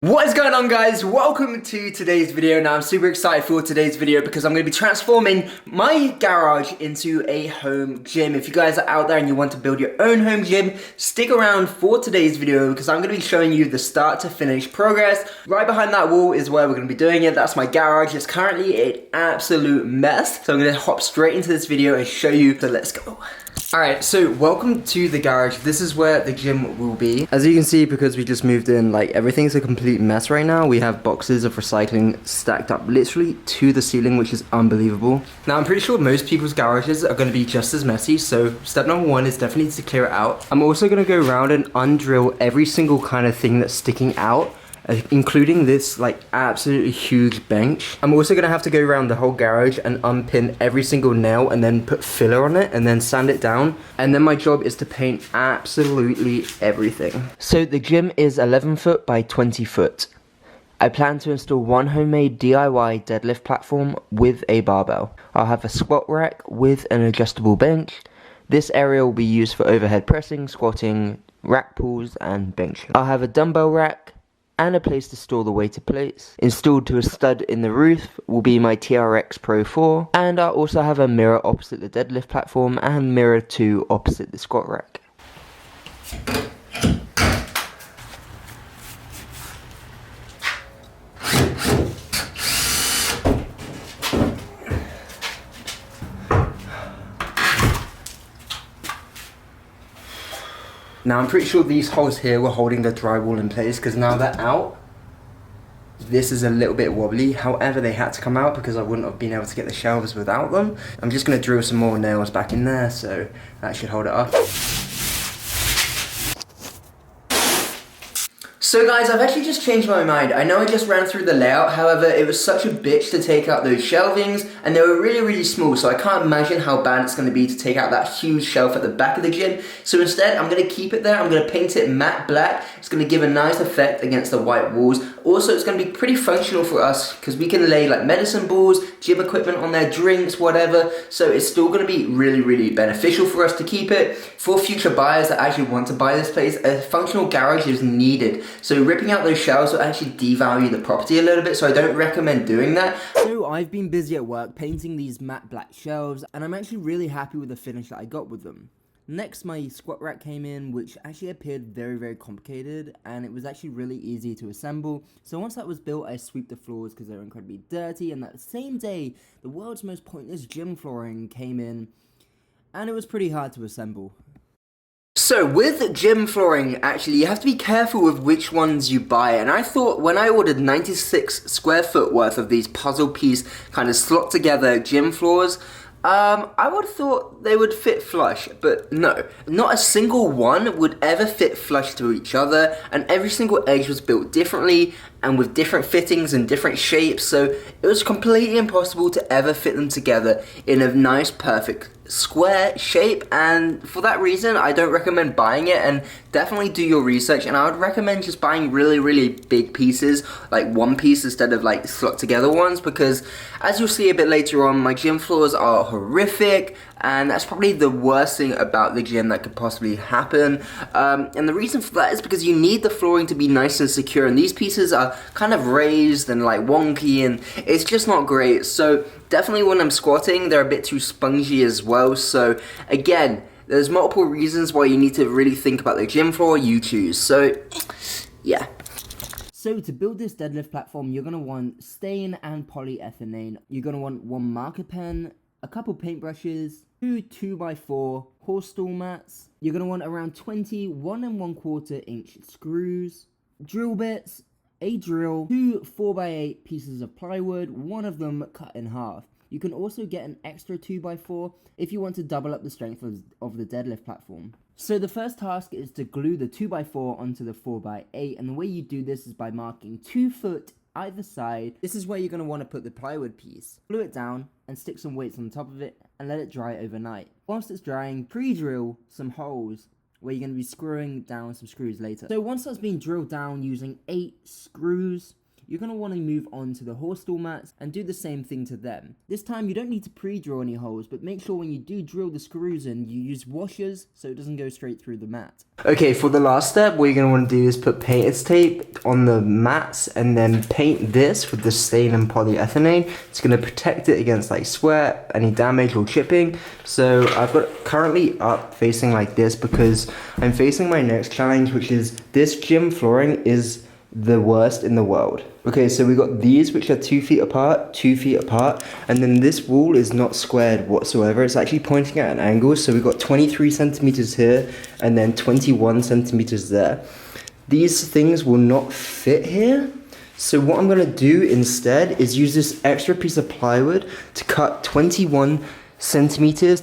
What is going on, guys? Welcome to today's video. Now I'm super excited for today's video because I'm going to be transforming my garage into a home gym. If you guys are out there and you want to build your own home gym, stick around for today's video because I'm going to be showing you the start to finish progress. Right behind that wall is where we're going to be doing it. That's my garage. It's currently an absolute mess. So I'm going to hop straight into this video and show you. So let's go. Alright, so welcome to the garage. This is where the gym will be. As you can see, because we just moved in, like, everything's a complete mess right now. We have boxes of recycling stacked up literally to the ceiling, which is unbelievable. Now, I'm pretty sure most people's garages are going to be just as messy, so step number one is definitely to clear it out. I'm also going to go around and undrill every single kind of thing that's sticking out, including this like absolutely huge bench. I'm also gonna have to go around the whole garage and unpin every single nail and then put filler on it and then sand it down. And then my job is to paint absolutely everything. So the gym is 11 foot by 20 foot. I plan to install one homemade DIY deadlift platform with a barbell. I'll have a squat rack with an adjustable bench. This area will be used for overhead pressing, squatting, rack pulls and benching. I'll have a dumbbell rack and a place to store the weighted plates. Installed to a stud in the roof will be my TRX Pro 4, and I'll also have a mirror opposite the deadlift platform and mirror 2 opposite the squat rack. Now I'm pretty sure these holes here were holding the drywall in place because now they're out. This is a little bit wobbly, however they had to come out because I wouldn't have been able to get the shelves without them. I'm just going to drill some more nails back in there, so that should hold it up. So guys, I've actually just changed my mind. I know I just ran through the layout, however, it was such a bitch to take out those shelvings, and they were really, really small, so I can't imagine how bad it's going to be to take out that huge shelf at the back of the gym. So instead, I'm going to keep it there. I'm going to paint it matte black. It's going to give a nice effect against the white walls. Also, it's going to be pretty functional for us, because we can lay like medicine balls, gym equipment on there, drinks, whatever. So it's still going to be really, really beneficial for us to keep it. For future buyers that actually want to buy this place, a functional garage is needed. So ripping out those shelves will actually devalue the property a little bit, so I don't recommend doing that. So I've been busy at work painting these matte black shelves, and I'm actually really happy with the finish that I got with them. Next, my squat rack came in, which actually appeared very, very complicated, and it was actually really easy to assemble. So once that was built, I swept the floors because they were incredibly dirty, and that same day, the world's most pointless gym flooring came in, and it was pretty hard to assemble. So with gym flooring, actually, you have to be careful with which ones you buy, and I thought when I ordered 96 square foot worth of these puzzle piece kind of slot together gym floors, I would have thought they would fit flush, but no. Not a single one would ever fit flush to each other, and every single edge was built differently and with different fittings and different shapes, so it was completely impossible to ever fit them together in a nice, perfect square shape. And for that reason, I don't recommend buying it, and definitely do your research, and I would recommend just buying really, really big pieces, like one piece instead of like slot together ones, because as you'll see a bit later on, my gym floors are horrific, and that's probably the worst thing about the gym that could possibly happen. And the reason for that is because you need the flooring to be nice and secure, and these pieces are kind of raised and like wonky, and it's just not great. So definitely when I'm squatting, they're a bit too spongy as well. So again, there's multiple reasons why you need to really think about the gym floor you choose. So yeah. So to build this deadlift platform, you're going to want stain and polyethylene. You're going to want one marker pen, a couple paintbrushes, two 2x4 horse stool mats. You're going to want around 20 1 1/4 inch screws, drill bits, a drill, two 4x8 pieces of plywood, one of them cut in half. You can also get an extra 2x4 if you want to double up the strength of the deadlift platform. So the first task is to glue the 2x4 onto the 4x8, and the way you do this is by marking 2 foot either side. This is where you're going to want to put the plywood piece. Glue it down and stick some weights on top of it and let it dry overnight. Whilst it's drying, pre-drill some holes where you're going to be screwing down some screws later. So once that's been drilled down using 8 screws, you're going to want to move on to the horse stall mats and do the same thing to them. This time you don't need to pre-drill any holes, but make sure when you do drill the screws in, you use washers so it doesn't go straight through the mat. Okay, for the last step, what you're going to want to do is put painter's tape on the mats and then paint this with the stain and polyethylene. It's going to protect it against like sweat, any damage or chipping. So I've got it currently up facing like this because I'm facing my next challenge, which is this gym flooring is the worst in the world. Okay, so we got these which are 2 feet apart, 2 feet apart, and then this wall is not squared whatsoever. It's actually pointing at an angle, so we've got 23 centimeters here and then 21 centimeters there. These things will not fit here. So what I'm gonna do instead is use this extra piece of plywood to cut 21 centimeters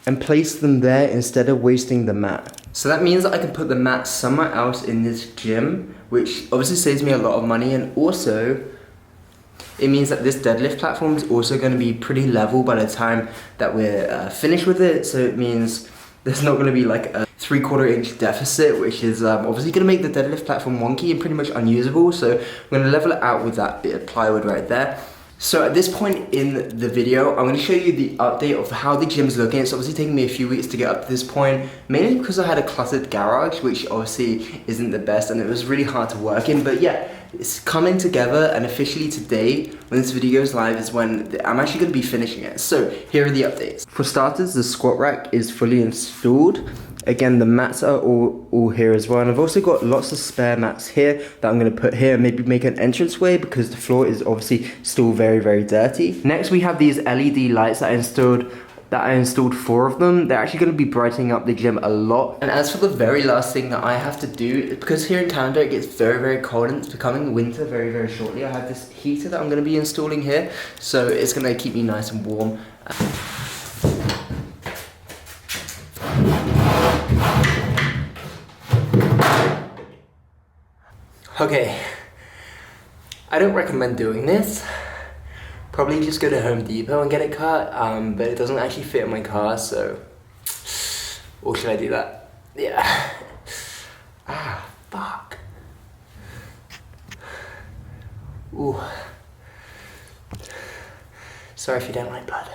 and place them there instead of wasting the mat. So that means that I can put the mat somewhere else in this gym, which obviously saves me a lot of money, and also it means that this deadlift platform is also going to be pretty level by the time that we're finished with it. So it means there's not going to be like a 3/4 inch deficit, which is obviously going to make the deadlift platform wonky and pretty much unusable. So I'm going to level it out with that bit of plywood right there. So at this point in the video, I'm going to show you the update of how the gym's looking. It's obviously taken me a few weeks to get up to this point, mainly because I had a cluttered garage, which obviously isn't the best and it was really hard to work in. But yeah, it's coming together, and officially today, when this video goes live, is when I'm actually going to be finishing it. So here are the updates. For starters, the squat rack is fully installed. Again, the mats are all here as well, and I've also got lots of spare mats here that I'm going to put here and maybe make an entranceway because the floor is obviously still very, very dirty. Next, we have these LED lights that I installed 4 of them. They're actually going to be brightening up the gym a lot. And as for the very last thing that I have to do, because here in Canada it gets very, very cold and it's becoming winter very, very shortly, I have this heater that I'm going to be installing here, so it's going to keep me nice and warm. Okay, I don't recommend doing this. Probably just go to Home Depot and get it cut, but it doesn't actually fit in my car, so... Or should I do that? Yeah. Ah, fuck. Ooh. Sorry if you don't like blood.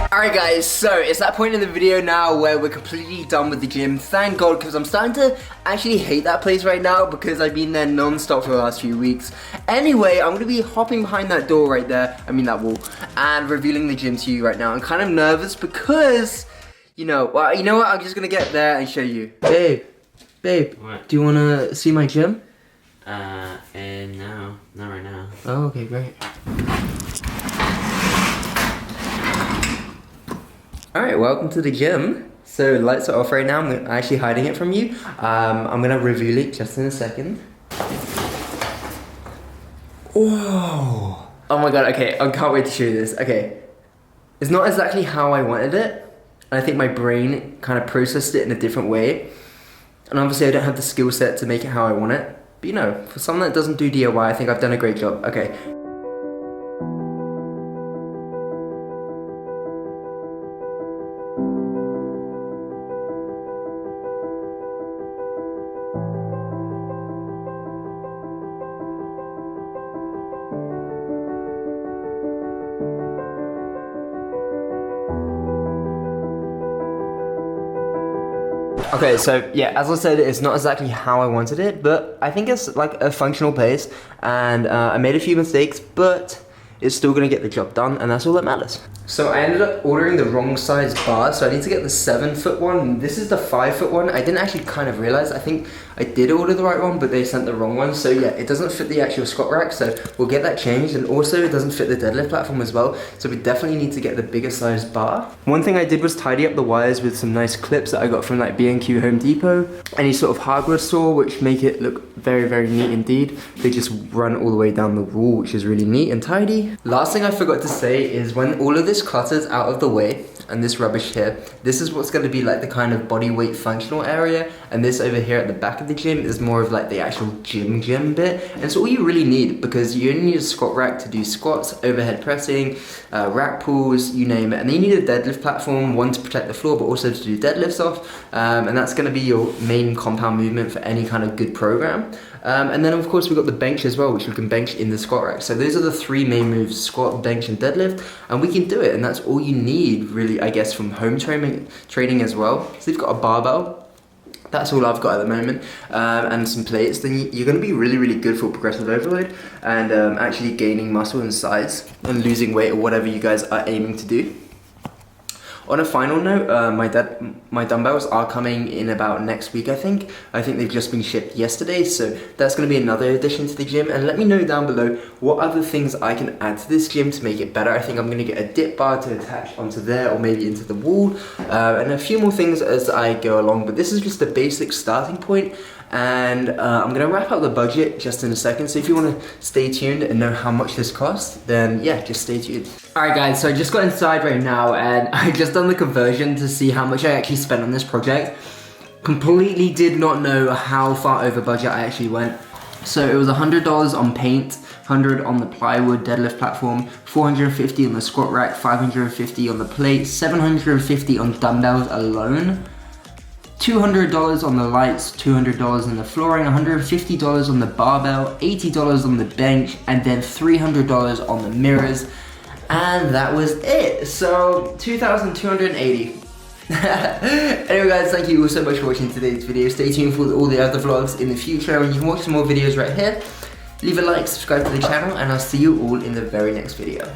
Alright guys, so it's that point in the video now where we're completely done with the gym. Thank God, because I'm starting to actually hate that place right now because I've been there non-stop for the last few weeks. Anyway, I'm going to be hopping behind that door right there, that wall, and revealing the gym to you right now. I'm kind of nervous because, you know what, I'm just going to get there and show you. Babe, what? Do you want to see my gym? No, not right now. Oh, okay, great. Alright, welcome to the gym. So lights are off right now. I'm actually hiding it from you. I'm gonna reveal it just in a second. Whoa! Oh my god, okay, I can't wait to show you this. Okay, it's not exactly how I wanted it. I think my brain kind of processed it in a different way. And obviously I don't have the skill set to make it how I want it. But for someone that doesn't do DIY, I think I've done a great job. Okay. Okay, so yeah, as I said, it's not exactly how I wanted it, but I think it's like a functional place, and I made a few mistakes, but it's still gonna get the job done, and that's all that matters. So I ended up ordering the wrong size bar, so I need to get the 7-foot one. This is the 5-foot one. I didn't actually kind of realize. I think I did order the right one, but they sent the wrong one. So yeah, it doesn't fit the actual squat rack, so we'll get that changed. And also it doesn't fit the deadlift platform as well. So we definitely need to get the bigger size bar. One thing I did was tidy up the wires with some nice clips that I got from like B&Q Home Depot. Any sort of hardware store, which make it look very, very neat indeed. They just run all the way down the wall, which is really neat and tidy. Last thing I forgot to say is when all of this clutter's out of the way, and this rubbish here, this is what's going to be like the kind of body weight functional area, and this over here at the back of the gym is more of like the actual gym bit. And it's all you really need, because you only need a squat rack to do squats, overhead pressing, rack pulls, you name it. And then you need a deadlift platform, one to protect the floor but also to do deadlifts off, and that's going to be your main compound movement for any kind of good program. And then of course we've got the bench as well, which you can bench in the squat rack. So those are the three main moves: squat, bench and deadlift, and we can do it. And that's all you need really, I guess, from home training as well. So you've got a barbell. That's all I've got at the moment, and some plates. Then you're going to be really good for progressive overload and actually gaining muscle and size and losing weight, or whatever you guys are aiming to do. On a final note, my dumbbells are coming in about next week, I think. I think they've just been shipped yesterday, so that's going to be another addition to the gym. And let me know down below what other things I can add to this gym to make it better. I think I'm going to get a dip bar to attach onto there, or maybe into the wall, and a few more things as I go along. But this is just a basic starting point. And I'm going to wrap up the budget just in a second, so if you want to stay tuned and know how much this costs, then yeah, just stay tuned. Alright guys, so I just got inside right now and I just done the conversion to see how much I actually spent on this project. Completely did not know how far over budget I actually went. So it was $100 on paint, $100 on the plywood deadlift platform, $450 on the squat rack, $550 on the plate, $750 on dumbbells alone, $200 on the lights, $200 on the flooring, $150 on the barbell, $80 on the bench, and then $300 on the mirrors. And that was it. So $2,280. Anyway guys, thank you all so much for watching today's video. Stay tuned for all the other vlogs in the future, and you can watch some more videos right here. Leave a like, subscribe to the channel, and I'll see you all in the very next video.